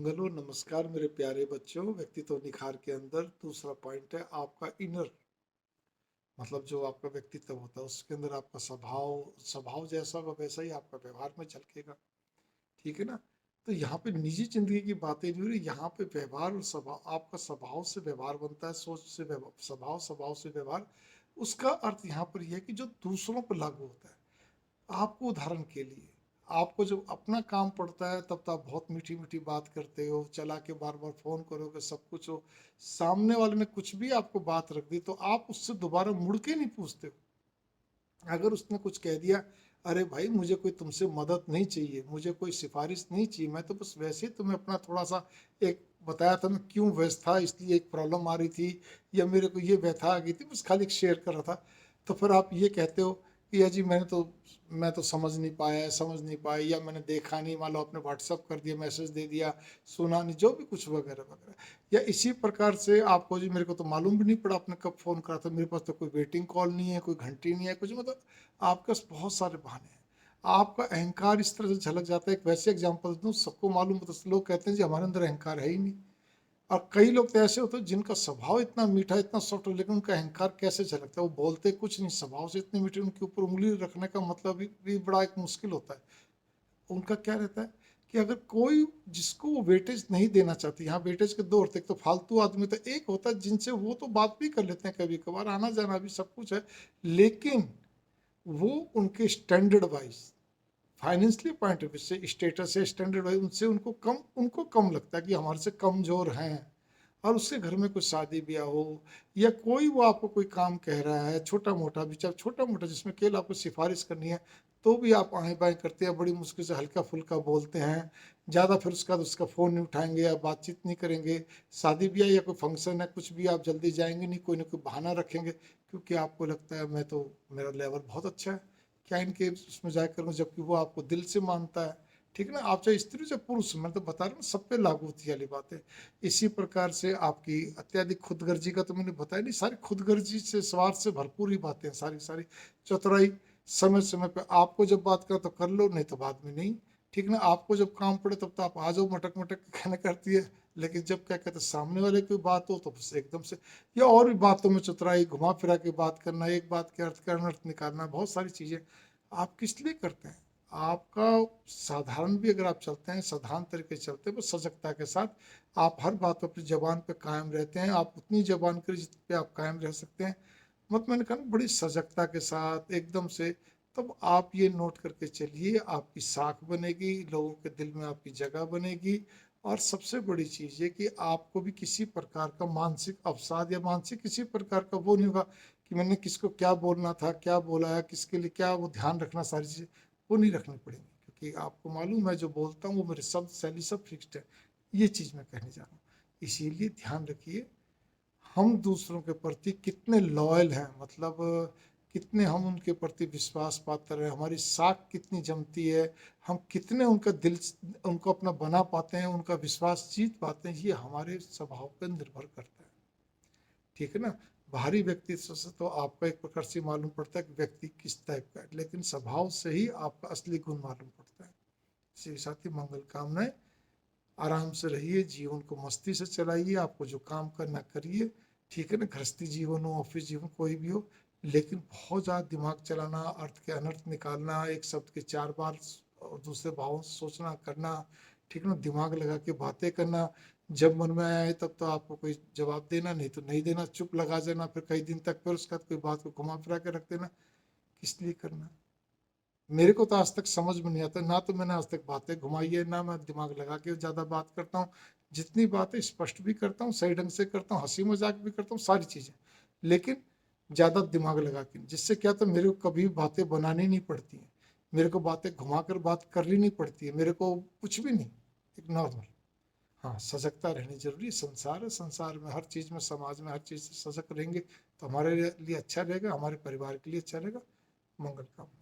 मंगलो नमस्कार मेरे प्यारे बच्चों। व्यक्तित्व निखार के अंदर दूसरा पॉइंट है आपका इनर, मतलब जो आपका व्यक्तित्व होता है उसके अंदर आपका स्वभाव स्वभाव जैसा होगा वैसा ही आपका व्यवहार में झलकेगा। ठीक है ना। तो यहाँ पे निजी जिंदगी की बातें नहीं हो रही, यहाँ पे व्यवहार और स्वभाव, आपका स्वभाव से व्यवहार बनता है, सोच से स्वभाव, स्वभाव से व्यवहार। उसका अर्थ यहाँ पर यह है कि जो दूसरों पर लागू होता है। आपको उदाहरण के लिए, आपको जब अपना काम पड़ता है तब तो आप बहुत मीठी मीठी बात करते हो, चला के बार बार फोन करोगे, सब कुछ हो। सामने वाले ने कुछ भी आपको बात रख दी तो आप उससे दोबारा मुड़ के नहीं पूछते हो। अगर उसने कुछ कह दिया, अरे भाई मुझे कोई तुमसे मदद नहीं चाहिए, मुझे कोई सिफारिश नहीं चाहिए, मैं तो बस वैसे ही तुम्हें अपना थोड़ा सा एक बताया था, मैं क्यों व्यस्त था, इसलिए एक प्रॉब्लम आ रही थी या मेरे को ये व्यथा आ गई थी, बस खाली शेयर कर रहा था। तो फिर आप ये कहते हो कि या जी मैं तो समझ नहीं पाया, समझ नहीं पाई, या मैंने देखा नहीं, मान लो आपने व्हाट्सअप कर दिया, मैसेज दे दिया, सुना नहीं, जो भी कुछ वगैरह वगैरह। या इसी प्रकार से आपको जी मेरे को तो मालूम भी नहीं पड़ा आपने कब फ़ोन करा था, मेरे पास तो कोई वेटिंग कॉल नहीं है, कोई घंटी नहीं है, कुछ मतलब आपके पास बहुत सारे बहाने हैं। आपका अहंकार इस तरह से झलक जाता है। एक वैसे एग्जांपल दूं, सबको मालूम होता है, लोग कहते हैं जी हमारे अंदर अहंकार है ही नहीं। और कई लोग तो ऐसे होते हैं जिनका स्वभाव इतना मीठा, इतना सॉफ्ट है, लेकिन उनका अहंकार कैसे झलकता है, वो बोलते कुछ नहीं, स्वभाव से इतने मीठे, उनके ऊपर उंगली रखने का मतलब भी बड़ा एक मुश्किल होता है। उनका क्या रहता है कि अगर कोई जिसको वो वेटेज नहीं देना चाहती, यहाँ वेटेज के दो होते हैं, एक तो फालतू आदमी, तो एक होता है जिनसे वो तो बात भी कर लेते हैं, कभी कभार आना जाना भी सब कुछ है, लेकिन वो उनके standard wise, financially point of view से, स्टेटस से, स्टैंडर्ड वाइज उनसे उनको कम लगता है कि हमारे से कमजोर हैं। और उसके घर में कुछ शादी ब्याह हो या कोई वो आपको कोई काम कह रहा है छोटा मोटा भी, चाहे छोटा मोटा जिसमें केवल आपको सिफारिश करनी है, तो भी आप आए बाएं करते हैं, बड़ी मुश्किल से हल्का फुल्का बोलते हैं ज़्यादा, फिर उसका बाद उसका फ़ोन नहीं उठाएंगे या बातचीत नहीं करेंगे। शादी ब्याह या कोई फंक्शन है कुछ भी, आप जल्दी जाएंगे नहीं, कोई ना कोई बहाना रखेंगे, क्योंकि आपको लगता है मैं तो, मेरा लेवल बहुत अच्छा है, क्या इनके उसमें जाया करूँ, जबकि वो आपको दिल से मानता है। ठीक है ना। आप चाहे स्त्री चाहे पुरुष, मैं तो बता रहा हूँ सब पे लागू होती है वाली बात है। इसी प्रकार से आपकी अत्यधिक खुदगर्जी का तो मैंने बताया नहीं, सारी खुदगर्जी से, स्वार्थ से भरपूर ही बातें हैं, सारी सारी चतुराई। समय समय पे आपको जब बात करो तो कर लो, नहीं तो बाद में नहीं। ठीक ना। आपको जब काम पड़े तब तो आप आ जाओ मटक मटक के कहने करती है, लेकिन जब क्या कहते हैं सामने वाले की बात हो तो बस एकदम से, या और भी बातों में चतुराई, घुमा फिरा के बात करना, एक बात के अर्थ का अनर्थ निकालना, बहुत सारी चीजें आप किस लिए करते हैं। आपका साधारण भी अगर आप चलते हैं, साधारण तरीके से चलते हैं, बस सजगता के साथ, आप हर बात पर अपनी जबान पे कायम रहते हैं, आप उतनी जबान के जिस पे आप कायम रह सकते हैं, मतलब मैंने कहा ना, बड़ी सजगता के साथ एकदम से, तब आप ये नोट करके चलिए, आपकी साख बनेगी, लोगों के दिल में आपकी जगह बनेगी। और सबसे बड़ी चीज़ ये कि आपको भी किसी प्रकार का मानसिक अवसाद या मानसिक किसी प्रकार का वो नहीं होगा कि मैंने किसको क्या बोलना था, क्या बोला है, किसके लिए क्या, वो ध्यान रखना, सारी चीज़ें वो नहीं रखनी पड़ेंगी, क्योंकि आपको मालूम है जो बोलता हूँ वो मेरे शब्द शैली सब फिक्स्ड है। ये चीज़ मैं कहने जा रहा हूँ। इसीलिए ध्यान रखिए, हम दूसरों के प्रति कितने लॉयल हैं, मतलब कितने हम उनके प्रति विश्वास पात्र हैं, हमारी साख कितनी जमती है, हम कितने उनका दिल, उनको अपना बना पाते हैं, उनका विश्वास जीत पाते हैं, ये हमारे स्वभाव पर निर्भर करता है। ठीक है ना। बाहरी व्यक्तित्व से तो आपका एक प्रकार से मालूम पड़ता है कि व्यक्ति किस टाइप का है, लेकिन स्वभाव से ही आपका असली गुण मालूम पड़ता है। इसी के साथ ही मंगल कामनाएं। आराम से रहिए, जीवन को मस्ती से चलाइए, आपको जो काम करना करिए। ठीक है ना। गृहस्थी जीवन हो, ऑफिस जीवन, कोई भी हो, लेकिन बहुत ज़्यादा दिमाग चलाना, अर्थ के अनर्थ निकालना, एक शब्द के चार बार और दूसरे भावों से सोचना करना, ठीक है ना, दिमाग लगा के बातें करना, जब मन में आए तब तो आपको कोई जवाब देना, नहीं तो नहीं देना, चुप लगा जाना फिर कई दिन तक, फिर उसके बाद कोई बात को घुमा फिरा के रख देना, किस लिए करना। मेरे को तो आज तक समझ में नहीं आता, ना तो मैंने आज तक बातें घुमाई है, ना मैं दिमाग लगा के ज़्यादा बात करता हूँ। जितनी बातें स्पष्ट भी करता हूँ, सही ढंग से करता हूँ, हंसी मजाक भी करता हूँ, सारी चीज़ें, लेकिन ज़्यादा दिमाग लगा के नहीं। जिससे क्या, तो मेरे को कभी बातें बनानी नहीं पड़ती हैं, मेरे को बातें घुमा कर बात करनी नहीं पड़ती है, मेरे को कुछ भी नहीं, एक नॉर्मल। हाँ, सजगता रहनी जरूरी है। संसार है, संसार में हर चीज़ में, समाज में हर चीज़ से सजग रहेंगे तो हमारे लिए अच्छा रहेगा, हमारे परिवार के लिए अच्छा रहेगा। मंगल कामना।